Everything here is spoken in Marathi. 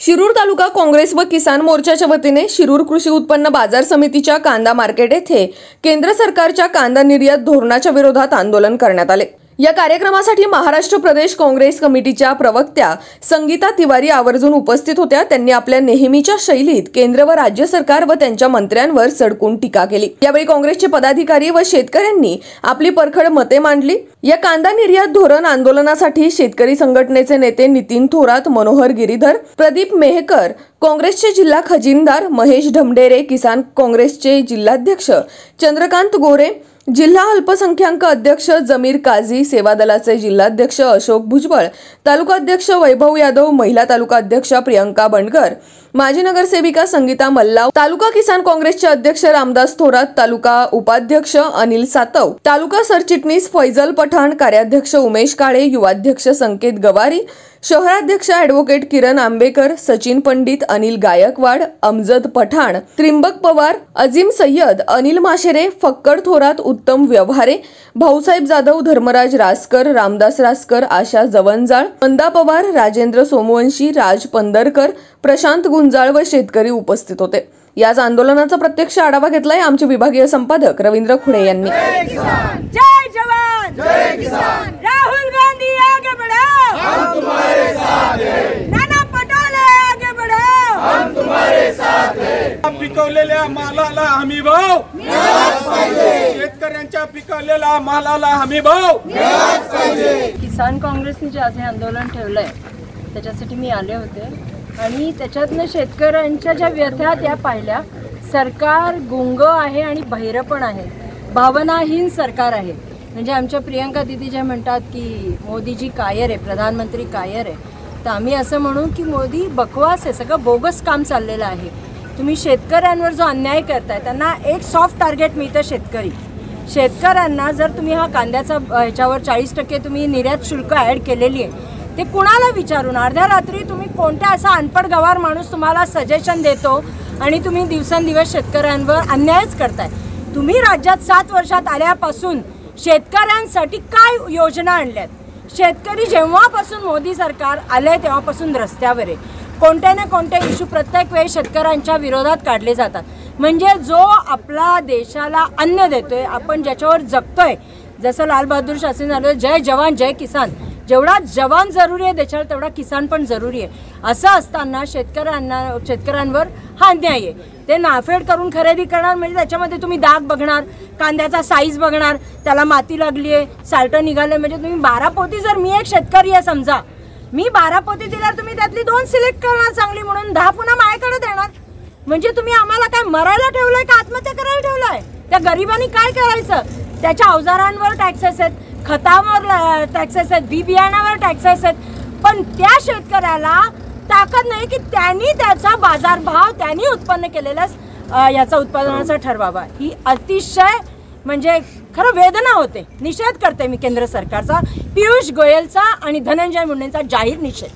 शिरूर तालुका काँग्रेस व किसान मोर्चाच्या वतीने शिरूर कृषी उत्पन्न बाजार समितीच्या कांदा मार्केट येथे केंद्र सरकारच्या कांदा निर्यात धोरणाच्या विरोधात आंदोलन करण्यात आले। या कार्यक्रमासाठी महाराष्ट्र प्रदेश काँग्रेस कमिटीच्या प्रवक्त्या संगीता तिवारी आवर्जून उपस्थित होत्या। त्यांनी आपल्या नेहमीच्या शैलीत केंद्र व राज्य सरकार व त्यांच्या मंत्र्यांवर सडकून टीका केली। यावेळी काँग्रेसचे पदाधिकारी व शेतकऱ्यांनी आपली परखड मते मांडली। या कांदा निर्यात धोरण आंदोलनासाठी शेतकरी संघटनेचे नेते नितीन थोरात, मनोहर गिरीधर, प्रदीप मेहकर, काँग्रेसचे जिल्हा खजिनदार महेश ढमडेरे, किसान काँग्रेसचे जिल्हाध्यक्ष चंद्रकांत गोरे, जिल्हा अल्पसंख्याक अध्यक्ष जमीर काझी, सेवा दलाचे जिल्हाध्यक्ष अशोक भुजबळ, तालुका अध्यक्ष वैभव यादव, महिला तालुका अध्यक्ष प्रियंका बंडकर, माजी नगरसेविका संगीता मल्लाव, तालुका किसान काँग्रेसचे अध्यक्ष रामदास थोरात, तालुका उपाध्यक्ष अनिल सातव, तालुका सरचिटणीस फैजल पठाण, कार्याध्यक्ष उमेश काळे, युवाध्यक्ष संकेत गवारी, शहराध्यक्ष ॲडव्होकेट किरण आंबेकर, सचिन पंडित, अनिल गायकवाड, अमजद पठाण, त्रिंबक पवार, अजीम सय्यद, अनिल माशेरे, फक्कड थोरात, उत्तम व्यवहारे, भाऊसाहेब जाधव, धर्मराज रासकर, रामदास रासकर, आशा जवंजाळ, मंदा पवार, राजेंद्र सोमवंशी, राज पंदरकर, प्रशांत गुंजाळ व शेतकरी उपस्थित होते। याच आंदोलनाचा प्रत्यक्ष आढावा घेतलाय आमचे विभागीय संपादक रवींद्र खुणे यांनी। जय जवान जय किसान, राहुल गांधी आगे बढ़ो, हम तुम्हारे साथ हैं, नाना पटोले आगे बढ़ो, हम तुम्हारे साथ हैं। पिकवलेल्या मालाला हमी भाव मिळालाच पाहिजे, शेतकऱ्यांच्या पिकवलेल्या मालाला हमी भाव मिळालाच पाहिजे। किसान काँग्रेसने जे आज हे आंदोलन ठेवलंय त्याच्यासाठी मी आले होते आणि त्याच्यातनं शेतकऱ्यांच्या ज्या व्यथा त्या पाहिल्या। सरकार गुंग आहे आणि बहिरं पण आहे, भावनाहीन सरकार आहे। म्हणजे आमच्या प्रियंका दिदी ज्या म्हणतात की मोदीजी कायर आहे, प्रधानमंत्री कायर आहे, तर आम्ही असं म्हणू की मोदी बकवास आहे, सगळं बोगस काम चाललेलं आहे। तुम्ही शेतकऱ्यांवर जो अन्याय करताय त्यांना एक सॉफ्ट टार्गेट मिळतं शेतकऱ्यांना जर तुम्ही हा कांद्याचा ह्याच्यावर 40% तुम्ही निर्यात शुल्क ॲड केलेली आहे, ते कुणाला विचारून अर्ध्या रात्री तुम्ही कोणत्या असा अनपढ गवार माणूस तुम्हाला सजेशन देतो आणि तुम्ही दिवसेंदिवस शेतकऱ्यांवर अन्यायच करताय। तुम्ही राज्यात 7 वर्षात आल्यापासून शेतकऱ्यांसाठी काय योजना आणल्यात? शेतकरी जेव्हापासून मोदी सरकार आले तेव्हापासून रस्त्यावर आहे। कोणत्या ना कोणत्या इश्यू प्रत्येक वेळी शेतकऱ्यांच्या विरोधात काढले जातात। म्हणजे जो आपला देशाला अन्न देतोय, आपण ज्याच्यावर जगतोय, जसं लाल बहादूर शास्त्री झालं जय जवान जय किसान, जेवढा जवान जरुरी आहे देशाला तेवढा किसान पण जरुरी आहे। असं असताना शेतकऱ्यांवर हा अन्याय आहे। ते नाफेड करून खरेदी करणार म्हणजे त्याच्यामध्ये तुम्ही डाग बघणार, कांद्याचा साईज बघणार, त्याला माती लागली आहे, साल्ट निघाले, म्हणजे तुम्ही 12 पोती, जर मी एक शेतकरी आहे समजा, मी 12 पोती दिल्यावर तुम्ही त्यातली 2 सिलेक्ट करणार चांगली म्हणून, 10 पुन्हा माझ्याकडे देणार। म्हणजे तुम्ही आम्हाला काय मरायला ठेवलंय का आत्महत्या करायला ठेवलंय? त्या गरिबांनी काय करायचं? त्याच्या अवजारांवर टॅक्सेस आहेत, खतावर टॅक्सेस आहेत, बी बियाणावर टॅक्सेस आहेत, पण त्या शेतकऱ्याला ताकद नाही की त्यांनी त्याचा बाजारभाव त्यांनी उत्पन्न केलेल्या याचा उत्पादनाचा ठरवावा। ही अतिशय म्हणजे खरं वेदना होते। निषेध करते मी केंद्र सरकारचा, पियुष गोयलचा आणि धनंजय मुंडेंचा जाहीर निषेध।